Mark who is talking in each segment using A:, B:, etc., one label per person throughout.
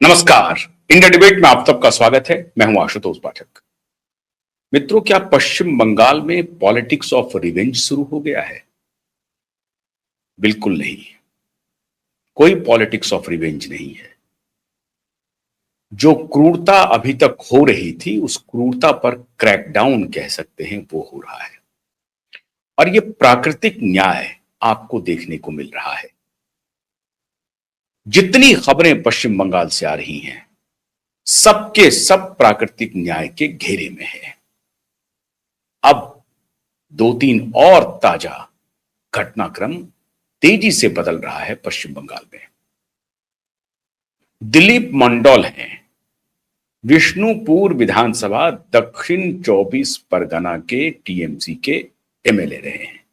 A: नमस्कार। India debate में आप सबका स्वागत है। मैं हूं आशुतोष पाठक। मित्रों, क्या पश्चिम बंगाल में पॉलिटिक्स ऑफ रिवेंज शुरू हो गया है? बिल्कुल नहीं। कोई पॉलिटिक्स ऑफ रिवेंज नहीं है। जो क्रूरता अभी तक हो रही थी, उस क्रूरता पर क्रैकडाउन कह सकते हैं, वो हो रहा है। और ये प्राकृतिक न्याय आपको देखने को मिल रहा है। जितनी खबरें पश्चिम बंगाल से आ रही हैं, सबके सब प्राकृतिक न्याय के घेरे में है। अब दो तीन और ताजा घटनाक्रम तेजी से बदल रहा है पश्चिम बंगाल में। दिलीप मंडोल हैं, विष्णुपुर विधानसभा दक्षिण 24 परगना के टीएमसी के एमएलए रहे हैं।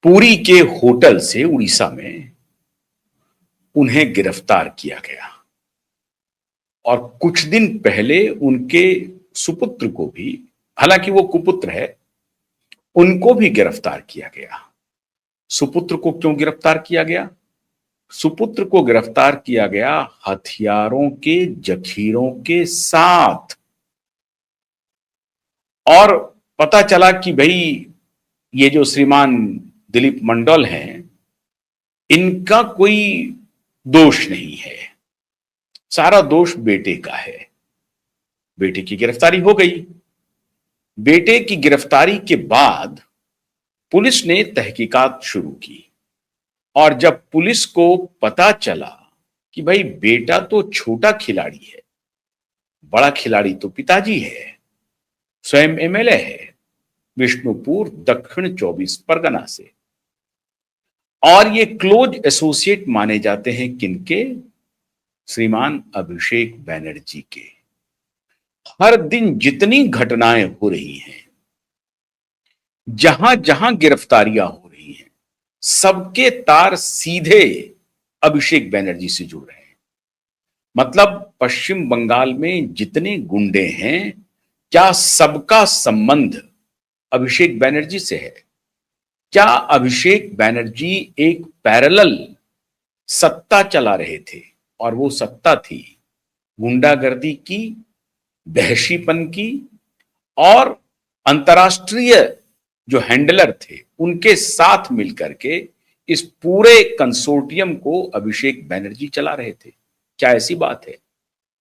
A: पुरी के होटल से उड़ीसा में उन्हें गिरफ्तार किया गया और कुछ दिन पहले उनके सुपुत्र को भी, हालांकि वो कुपुत्र है, उनको भी गिरफ्तार किया गया। सुपुत्र को क्यों गिरफ्तार किया गया? सुपुत्र को गिरफ्तार किया गया हथियारों के जखीरों के साथ। और पता चला कि भाई ये जो श्रीमान दिलीप मंडल हैं, इनका कोई दोष नहीं है, सारा दोष बेटे का है। बेटे की गिरफ्तारी हो गई। बेटे की गिरफ्तारी के बाद पुलिस ने तहकीकात शुरू की और जब पुलिस को पता चला कि भाई बेटा तो छोटा खिलाड़ी है, बड़ा खिलाड़ी तो पिताजी है, स्वयं एमएलए है विष्णुपुर दक्षिण 24 परगना से, और ये क्लोज एसोसिएट माने जाते हैं किनके? श्रीमान अभिषेक बैनर्जी के। हर दिन जितनी घटनाएं हो रही हैं, जहां जहां गिरफ्तारियां हो रही हैं, सबके तार सीधे अभिषेक बैनर्जी से जुड़ रहे हैं। मतलब पश्चिम बंगाल में जितने गुंडे हैं, क्या सबका संबंध अभिषेक बैनर्जी से है? क्या अभिषेक बैनर्जी एक पैरेलल सत्ता चला रहे थे और वो सत्ता थी गुंडागर्दी की, दहशीपन की, और अंतर्राष्ट्रीय जो हैंडलर थे उनके साथ मिलकर के इस पूरे कंसोर्टियम को अभिषेक बैनर्जी चला रहे थे? क्या ऐसी बात है?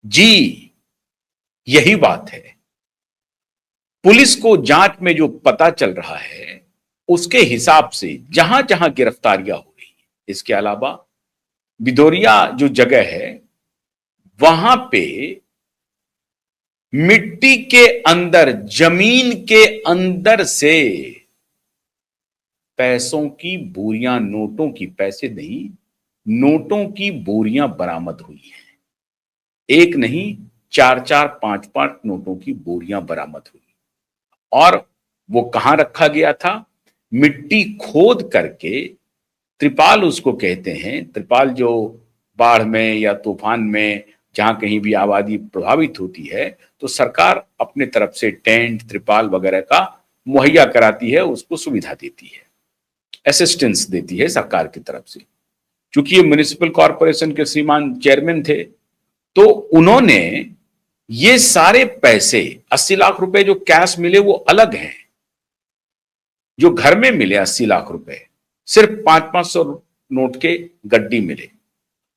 A: जी, यही बात है। पुलिस को जांच में जो पता चल रहा है, उसके हिसाब से जहां जहां गिरफ्तारियां हो रही हैं, इसके अलावा बिदोरिया जो जगह है, वहां पे मिट्टी के अंदर, जमीन के अंदर से पैसों की बोरियां, नोटों की, पैसे नहीं, नोटों की बोरियां बरामद हुई हैं। एक नहीं, चार चार पांच पांच नोटों की बोरियां बरामद हुई। और वो कहां रखा गया था? मिट्टी खोद करके, त्रिपाल उसको कहते हैं, त्रिपाल जो बाढ़ में या तूफान में जहां कहीं भी आबादी प्रभावित होती है, तो सरकार अपने तरफ से टेंट, त्रिपाल वगैरह का मुहैया कराती है, उसको सुविधा देती है, असिस्टेंस देती है सरकार की तरफ से। क्योंकि ये म्युनिसिपल कॉरपोरेशन के श्रीमान चेयरमैन थे, तो उन्होंने ये सारे पैसे, 80 लाख रुपए जो कैश मिले वो अलग हैं, जो घर में मिले 80 लाख रुपए, सिर्फ 500-500 नोट के गड्डी मिले।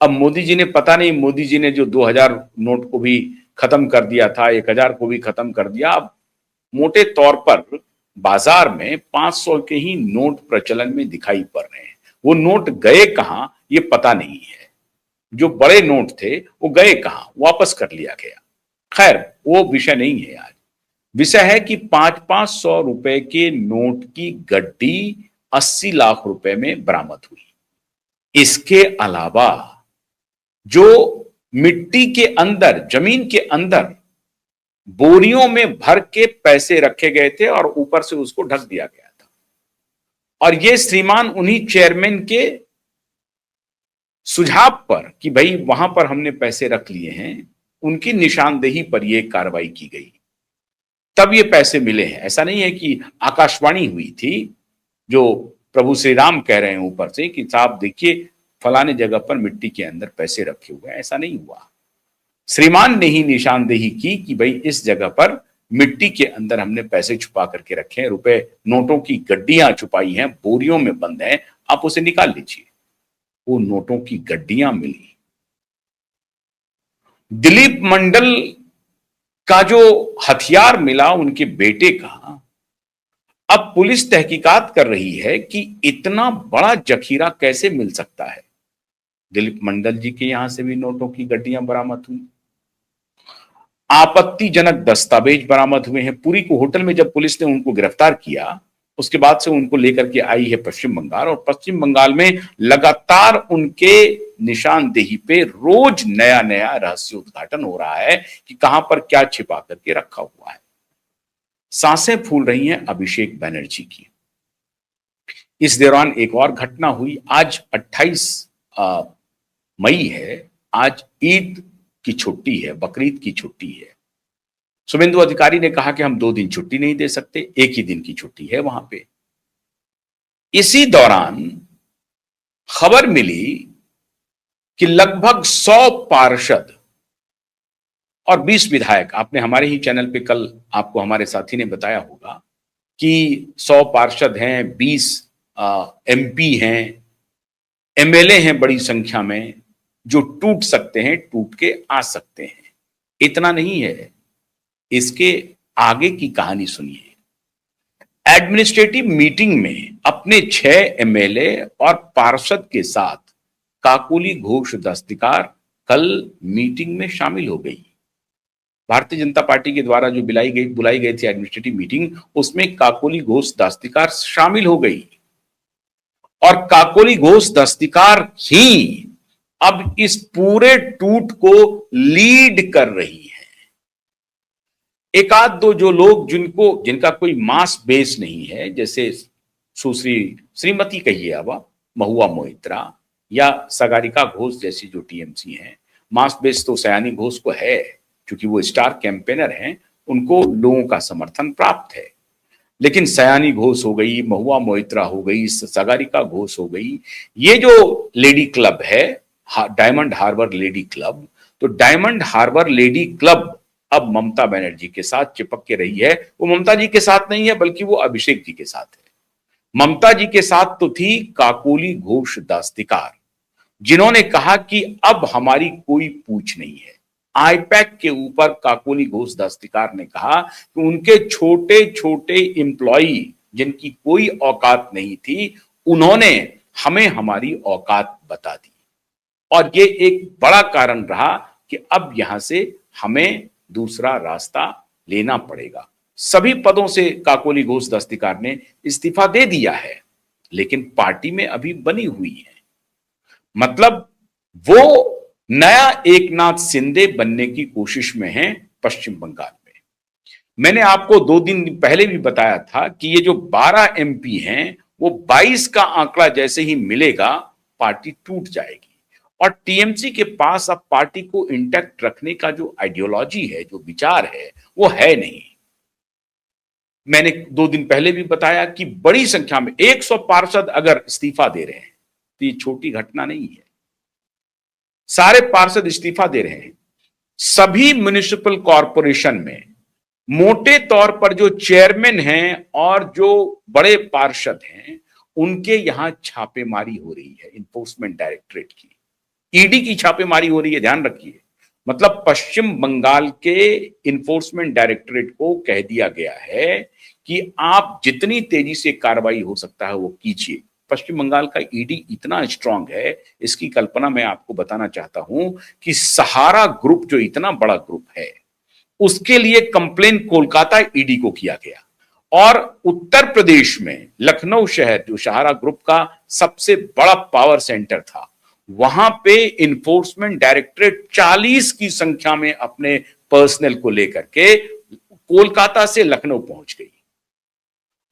A: अब मोदी जी ने, पता नहीं, मोदी जी ने जो 2000 नोट को भी खत्म कर दिया था, 1000 को भी खत्म कर दिया। अब मोटे तौर पर बाजार में 500 के ही नोट प्रचलन में दिखाई पड़ रहे हैं। वो नोट गए कहां ये पता नहीं है। जो बड़े नोट थे वो गए कहां, वापस कर लिया गया। खैर, वो विषय नहीं है आज। विषय है कि 500-500 रुपए के नोट की गड्डी 80 लाख रुपए में बरामद हुई। इसके अलावा जो मिट्टी के अंदर, जमीन के अंदर बोरियों में भर के पैसे रखे गए थे और ऊपर से उसको ढक दिया गया था, और ये श्रीमान उन्हीं चेयरमैन के सुझाव पर कि भाई वहां पर हमने पैसे रख लिए हैं, उनकी निशानदेही पर यह कार्रवाई की गई, तब ये पैसे मिले हैं। ऐसा नहीं है कि आकाशवाणी हुई थी जो प्रभु श्री राम कह रहे हैं ऊपर से कि साहब देखिए फलाने जगह पर मिट्टी के अंदर पैसे रखे हुए हैं, ऐसा नहीं हुआ। श्रीमान ने ही निशानदेही की कि भाई इस जगह पर मिट्टी के अंदर हमने पैसे छुपा करके रखे हैं, रुपए नोटों की गड्डियां छुपाई हैं, बोरियों में बंद हैं, आप उसे निकाल लीजिए। वो नोटों की गड्डियां मिली। दिलीप मंडल का जो हथियार मिला उनके बेटे का, अब पुलिस तहकीकात कर रही है कि इतना बड़ा जखीरा कैसे मिल सकता है। दिलीप मंडल जी के यहां से भी नोटों की गड्डियां बरामद हुई, आपत्तिजनक दस्तावेज बरामद हुए हैं। पुरी को होटल में जब पुलिस ने उनको गिरफ्तार किया, उसके बाद से उनको लेकर के आई है पश्चिम बंगाल, और पश्चिम बंगाल में लगातार उनके निशानदेही पे रोज नया नया रहस्य उद्घाटन हो रहा है कि कहां पर क्या छिपा करके रखा हुआ है। सांसें फूल रही हैं अभिषेक बनर्जी की। इस दौरान एक और घटना हुई। आज 28 मई है, आज ईद की छुट्टी है, बकरीद की छुट्टी है। शुभेंदु अधिकारी ने कहा कि हम 2 दिन छुट्टी नहीं दे सकते, एक ही दिन की छुट्टी है वहां पे। इसी दौरान खबर मिली कि लगभग 100 पार्षद और 20 विधायक, आपने हमारे ही चैनल पे कल आपको हमारे साथी ने बताया होगा कि 100 पार्षद हैं, 20 एमपी हैं, एमएलए हैं बड़ी संख्या में, जो टूट सकते हैं, टूट के आ सकते हैं। इतना नहीं है, इसके आगे की कहानी सुनिए। एडमिनिस्ट्रेटिव मीटिंग में अपने 6 एमएलए और पार्षद के साथ काकोली घोष दस्तिकार कल मीटिंग में शामिल हो गई। भारतीय जनता पार्टी के द्वारा जो बुलाई गई थी एडमिनिस्ट्रेटिव मीटिंग, उसमें काकोली घोष दस्तिकार शामिल हो गई, और काकोली घोष दस्तिकार ही अब इस पूरे टूट को लीड कर रही है। एक आध दो जो लोग जिनका कोई मास बेस नहीं है, जैसे श्रीमती कहिए, अब महुआ मोइत्रा या सगारिका घोष जैसी जो टीएमसी हैं, मास बेस तो सयानी घोष को है, क्योंकि वो स्टार कैंपेनर हैं, उनको लोगों का समर्थन प्राप्त है। लेकिन सयानी घोष हो गई, महुआ मोइत्रा हो गई, सगारिका घोष हो गई, ये जो लेडी क्लब है डायमंड हार्बर लेडी क्लब, तो डायमंड हार्बर लेडी क्लब अब ममता बनर्जी के साथ चिपक के रही है। वो ममता जी के साथ नहीं है, बल्कि वो अभिषेक जी के साथ है। ममता जी के साथ तो थी काकोली घोष दस्तिकार, जिन्होंने कहा कि अब हमारी कोई पूछ नहीं है। आईपैक के ऊपर काकोली घोष दस्तिकार ने कहा कि उनके छोटे छोटे एम्प्लॉई जिनकी कोई औकात नहीं थी, उन्होंने हमें हमारी औकात बता दी, और ये एक बड़ा कारण रहा कि अब यहां से हमें दूसरा रास्ता लेना पड़ेगा। सभी पदों से काकोली घोष दस्तिकार ने इस्तीफा दे दिया है, लेकिन पार्टी में अभी बनी हुई है। मतलब वो नया एकनाथ शिंदे बनने की कोशिश में है पश्चिम बंगाल में। मैंने आपको 2 दिन पहले भी बताया था कि ये जो 12 एमपी हैं, वो 22 का आंकड़ा जैसे ही मिलेगा पार्टी टूट जाएगी। और टीएमसी के पास अब पार्टी को इंटैक्ट रखने का जो आइडियोलॉजी है, जो विचार है, वो है नहीं। मैंने 2 दिन पहले भी बताया कि बड़ी संख्या में 100 पार्षद अगर इस्तीफा दे रहे हैं तो ये छोटी घटना नहीं है। सारे पार्षद इस्तीफा दे रहे हैं। सभी म्युनिसिपल कॉरपोरेशन में मोटे तौर पर जो चेयरमैन हैं और जो बड़े पार्षद हैं, उनके यहां छापेमारी हो रही है इन्फोर्समेंट डायरेक्टरेट की, ईडी की छापेमारी हो रही है, ध्यान रखिए। मतलब पश्चिम बंगाल के इन्फोर्समेंट डायरेक्टरेट को कह दिया गया है कि आप जितनी तेजी से कार्रवाई हो सकता है वो कीजिए। पश्चिम बंगाल का ईडी इतना स्ट्रांग है, इसकी कल्पना मैं आपको बताना चाहता हूं कि सहारा ग्रुप जो इतना बड़ा ग्रुप है, उसके लिए कंप्लेन कोलकाता ईडी को किया गया, और उत्तर प्रदेश में लखनऊ शहर जो सहारा ग्रुप का सबसे बड़ा पावर सेंटर था, वहां पे इन्फोर्समेंट डायरेक्टरेट 40 की संख्या में अपने पर्सनल को लेकर के कोलकाता से लखनऊ पहुंच गई,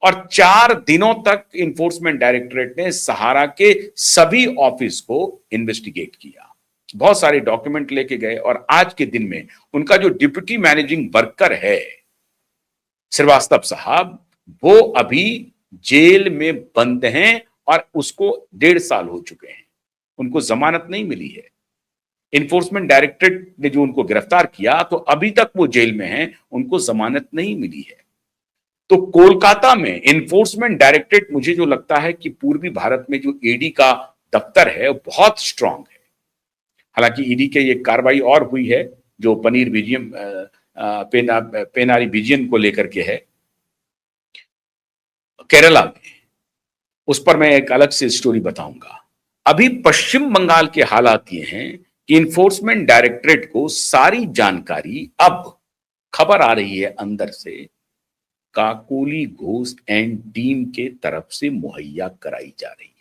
A: और 4 दिनों तक इन्फोर्समेंट डायरेक्टरेट ने सहारा के सभी ऑफिस को इन्वेस्टिगेट किया, बहुत सारे डॉक्यूमेंट लेके गए, और आज के दिन में उनका जो डिप्टी मैनेजिंग वर्कर है श्रीवास्तव साहब, वो अभी जेल में बंद हैं, और उसको 1.5 साल हो चुके हैं। उनको जमानत नहीं मिली है। इन्फोर्समेंट डायरेक्टरेट ने जो उनको गिरफ्तार किया तो अभी तक वो जेल में हैं, उनको जमानत नहीं मिली है। तो कोलकाता में इन्फोर्समेंट डायरेक्टरेट, मुझे जो लगता है कि पूर्वी भारत में जो ईडी का दफ्तर है वो बहुत स्ट्रांग है। हालांकि ईडी के ये कार्रवाई और हुई है जो पनीर विजयम पेनारी विजयन को लेकर के है केरला में, उस पर मैं एक अलग से स्टोरी बताऊंगा। अभी पश्चिम बंगाल के हालात ये हैं कि इन्फोर्समेंट डायरेक्टरेट को सारी जानकारी अब खबर आ रही है अंदर से काकोली घोष एंड टीम के तरफ से मुहैया कराई जा रही है।